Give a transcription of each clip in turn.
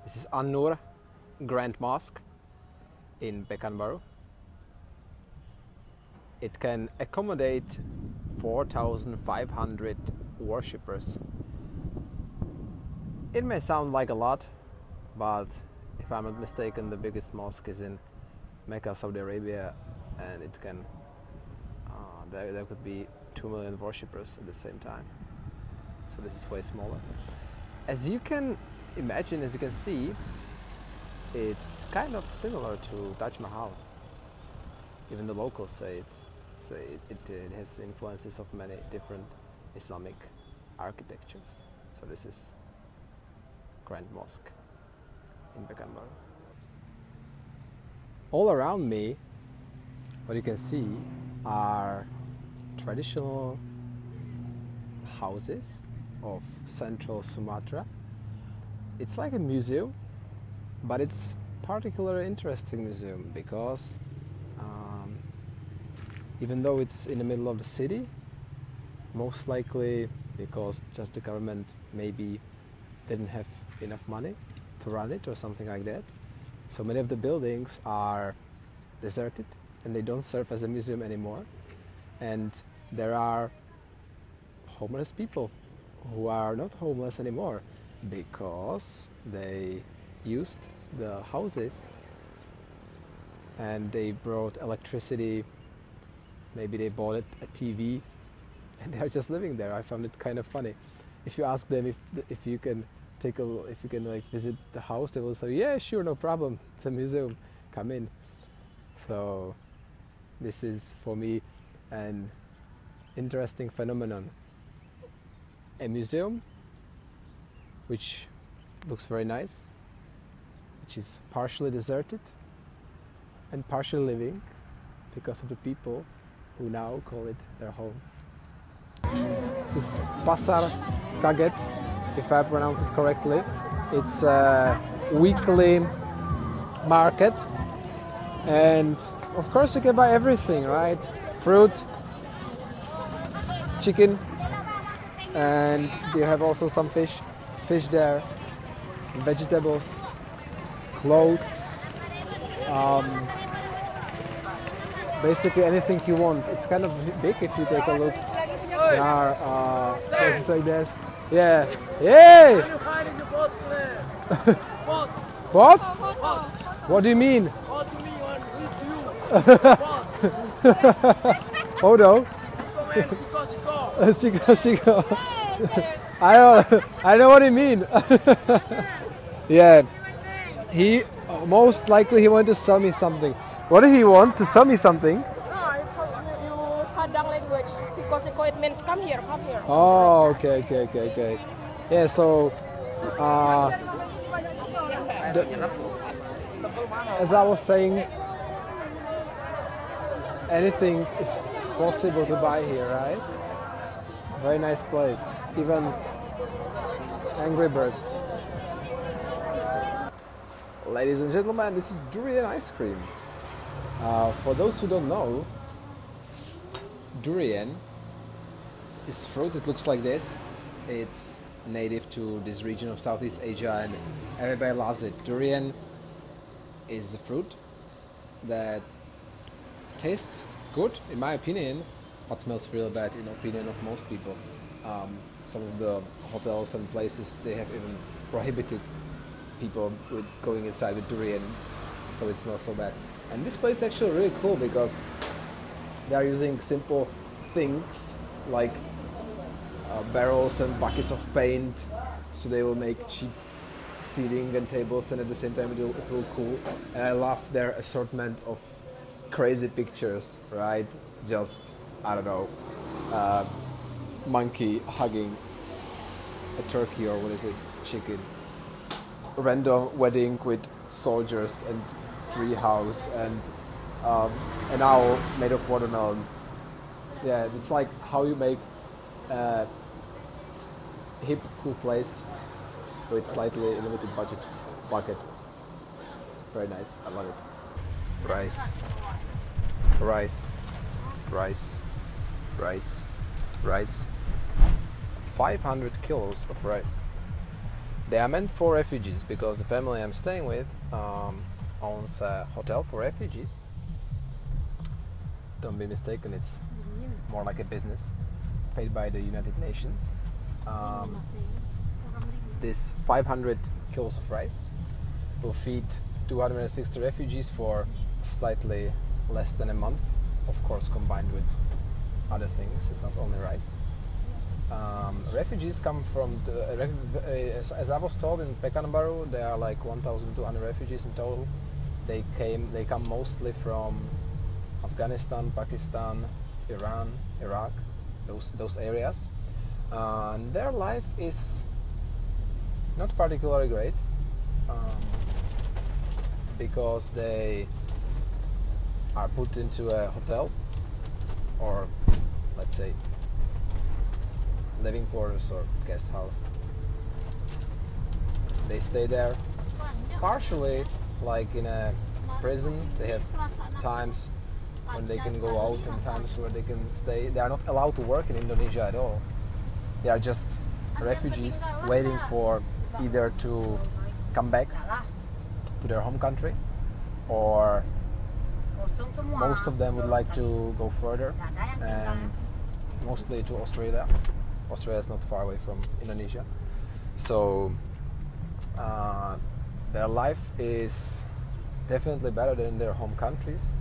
This is An-Nur Great Mosque in Pekanbaru. It can accommodate 4,500 worshippers. It may sound like a lot, but if I'm not mistaken, the biggest mosque is in Mecca, Saudi Arabia, and it can there could be 2 million worshippers at the same time. So this is way smaller. As you can imagine, as you can see, it's kind of similar to Taj Mahal. Even the locals say it has influences of many different Islamic architectures. So this is Grand Mosque in Pekanbaru. All around me, what you can see are traditional houses of central Sumatra. It's like a museum, but it's particularly interesting museum because even though it's in the middle of the city, most likely because just the government maybe didn't have enough money to run it or something like that. So many of the buildings are deserted and they don't serve as a museum anymore. And there are homeless people who are not homeless anymore because they used the houses and they brought electricity, maybe they bought a TV, and they're just living there. I found it kind of funny. If you ask them if you can like visit the house, they will say, yeah, sure, no problem, it's a museum, come in. So this is for me an interesting phenomenon. A museum which looks very nice, which is partially deserted and partially living because of the people who now call it their homes. This is Pasar Kaget, if I pronounce it correctly. It's a weekly market, and of course you can buy everything, right? Fruit, chicken, and you have also some fish there, vegetables, clothes, basically anything you want. It's kind of big if you take a look. There are places like this. Yeah. Yay! What? What do you mean? Oh no. Chico. I know what you mean. Yeah. He most likely he wanted to sell me something. What did he want? To sell me something? No, I told you Padang language. Siko, it means come here. Oh, okay. Yeah, so as I was saying, anything is possible to buy here, right? Very nice place. Even Angry Birds. Ladies and gentlemen, this is Durian ice cream. For those who don't know, durian is fruit. It looks like this. It's native to this region of Southeast Asia and everybody loves it. Durian is a fruit that tastes good, in my opinion, but smells real bad in opinion of most people. Some of the hotels and places, they have even prohibited people with going inside with durian, so it smells so bad. And this place is actually really cool because they are using simple things like barrels and buckets of paint, so they will make cheap seating and tables, and at the same time it will cool. And I love their assortment of crazy pictures, right? Just, I don't know, monkey hugging a turkey, or what is it, chicken. Random wedding with soldiers and tree house and an owl made of watermelon. Yeah, it's like how you make a hip, cool place with slightly limited budget. Very nice, I love it. Rice. 500 kilos of rice. They are meant for refugees because the family I'm staying with owns a hotel for refugees. Don't be mistaken, it's more like a business paid by the United Nations. This 500 kilos of rice will feed 260 refugees for slightly less than a month, of course combined with other things. It's not only rice. Refugees come from as I was told, in Pekanbaru there are like 1,200 refugees in total. They come mostly from Afghanistan, Pakistan, Iran, Iraq, those areas. And their life is not particularly great, because they are put into a hotel, or let's say living quarters or guest house. They stay there partially like in a prison. They have times when they can go out and times where they can stay. They are not allowed to work in Indonesia at all. They are just refugees waiting for either to come back to their home country, or most of them would like to go further, and mostly to Australia. Australia is not far away from Indonesia. So their life is definitely better than their home countries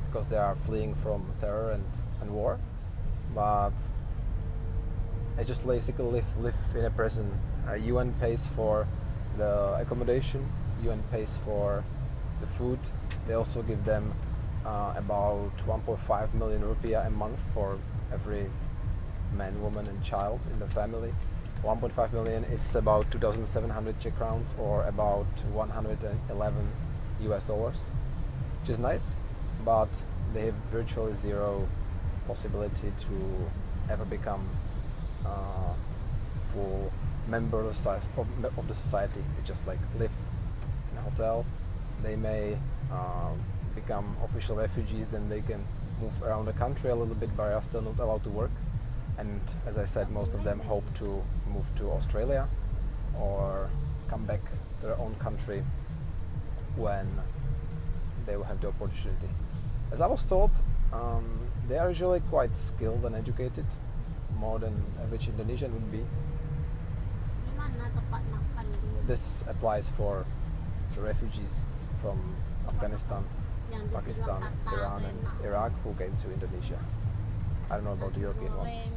because they are fleeing from terror and war. But they just basically live in a prison. UN pays for the accommodation, UN pays for the food. They also give them about 1.5 million rupiah a month for every man, woman and child in the family. 1.5 million is about 2,700 Czech crowns, or about 111 US dollars, which is nice, but they have virtually zero possibility to ever become full member of the society. They just like live in a hotel. They may become official refugees, then they can move around the country a little bit, but are still not allowed to work. And as I said, most of them hope to move to Australia or come back to their own country when they will have the opportunity. As I was told, they are usually quite skilled and educated, more than average Indonesian would be. This applies for the refugees from Afghanistan, Pakistan, Iran and Iraq who came to Indonesia. I don't know about the European ones.